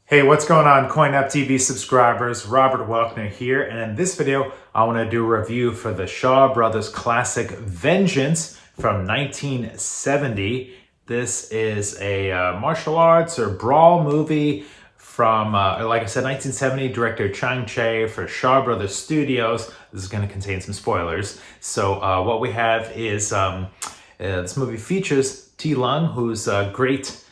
Hey, what's going on, CoinOpTV subscribers? Robert Welkner here, and in this video, I want to do a review for the Shaw Brothers classic Vengeance from 1970. This is a martial arts or brawl movie from, like I said, 1970, director Chang Cheh for Shaw Brothers Studios. This is going to contain some spoilers. So what we have is, this movie features T. Lung, who's a great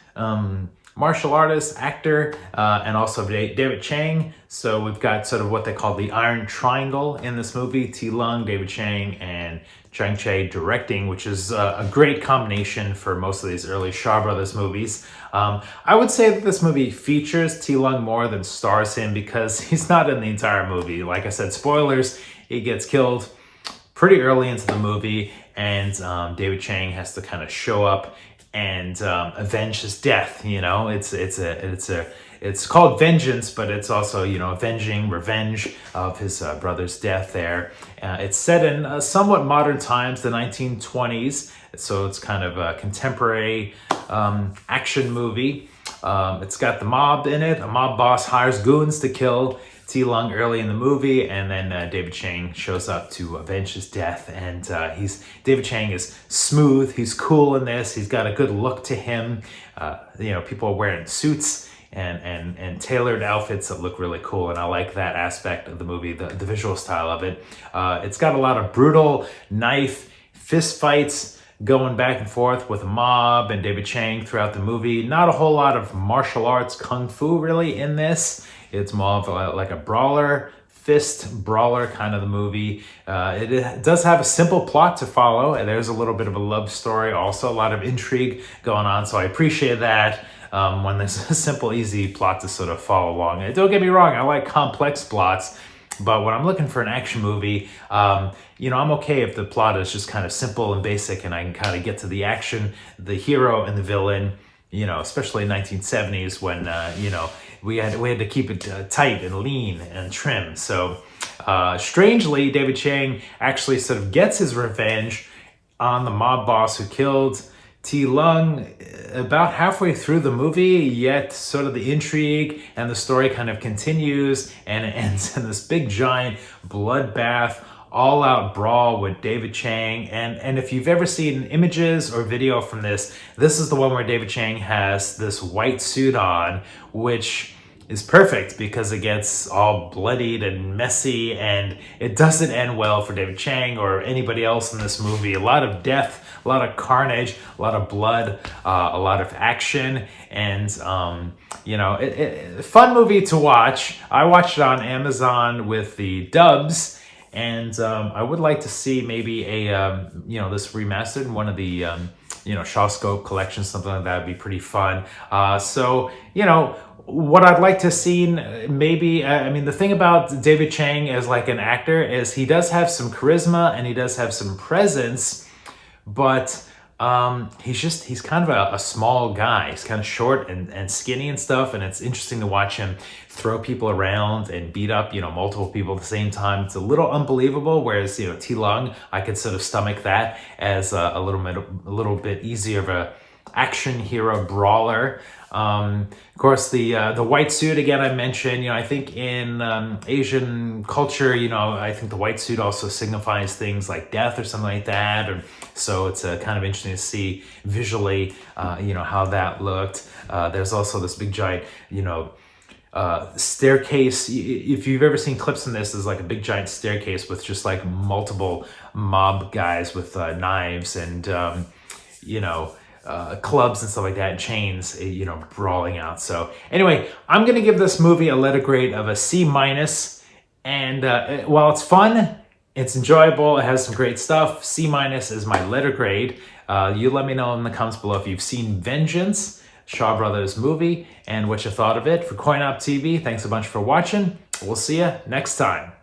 martial artist, actor, and also David Chang. So we've got sort of what they call the Iron Triangle in this movie. T. Lung, David Chang, and Chang Cheh directing, which is a great combination for most of these early Shaw Brothers movies. I would say that this movie features T. Lung more than stars him because he's not in the entire movie. Like I said, spoilers, he gets killed pretty early into the movie, and David Chang has to kind of show up and avenge his death. You know, it's called Vengeance, but it's also, you know, avenging, revenge of his brother's death there. It's set in somewhat modern times, the 1920s, so it's kind of a contemporary action movie. It's got the mob in it. A mob boss hires goons to kill T. Lung early in the movie, and then David Chang shows up to avenge his death. And David Chang is smooth. He's cool in this. He's got a good look to him. You know, people are wearing suits and tailored outfits that look really cool, and I like that aspect of the movie, the visual style of it. It's got a lot of brutal knife fist fights going back and forth with a mob and David Chang throughout the movie. Not a whole lot of martial arts kung fu really in this. It's more of like a brawler, fist brawler kind of the movie. It does have a simple plot to follow, and there's a little bit of a love story, also a lot of intrigue going on, so I appreciate that when there's a simple, easy plot to sort of follow along. And don't get me wrong, I like complex plots, but when I'm looking for an action movie, you know, I'm okay if the plot is just kind of simple and basic and I can kind of get to the action, the hero and the villain, you know, especially in 1970s when, you know, we had to keep it tight and lean and trim. So strangely, David Chang actually sort of gets his revenge on the mob boss who killed T. Lung about halfway through the movie, yet sort of the intrigue and the story kind of continues, and it ends in this big giant bloodbath, all-out brawl with David Chang. And if you've ever seen images or video from this is the one where David Chang has this white suit on, which is perfect because it gets all bloodied and messy, and it doesn't end well for David Chang or anybody else in this movie. A lot of death, a lot of carnage, a lot of blood, a lot of action, and you know, fun movie to watch. I watched it on Amazon with the dubs, and I would like to see maybe a you know, this remastered in one of the you know, Shawscope collections, something like that would be pretty fun. So, you know, what I'd like to see, maybe, I mean, the thing about David Chang as like an actor is he does have some charisma and he does have some presence, but he's kind of a small guy. He's kind of short and skinny and stuff, and it's interesting to watch him throw people around and beat up, you know, multiple people at the same time. It's a little unbelievable, whereas, you know, T. Lung, I could sort of stomach that as a little bit easier of a action hero brawler. Of course, the white suit, again, I mentioned, you know, I think in Asian culture, you know, I think the white suit also signifies things like death or something like that. Or, so it's kind of interesting to see visually, you know, how that looked. There's also this big giant, you know, staircase. If you've ever seen clips in this, there's like a big giant staircase with just like multiple mob guys with knives and, you know, clubs and stuff like that, and chains, you know, brawling out. So anyway, I'm going to give this movie a letter grade of a C-. And while it's fun, it's enjoyable, it has some great stuff, C- is my letter grade. You let me know in the comments below if you've seen Vengeance, Shaw Brothers movie, and what you thought of it. For CoinOpTV, thanks a bunch for watching. We'll see you next time.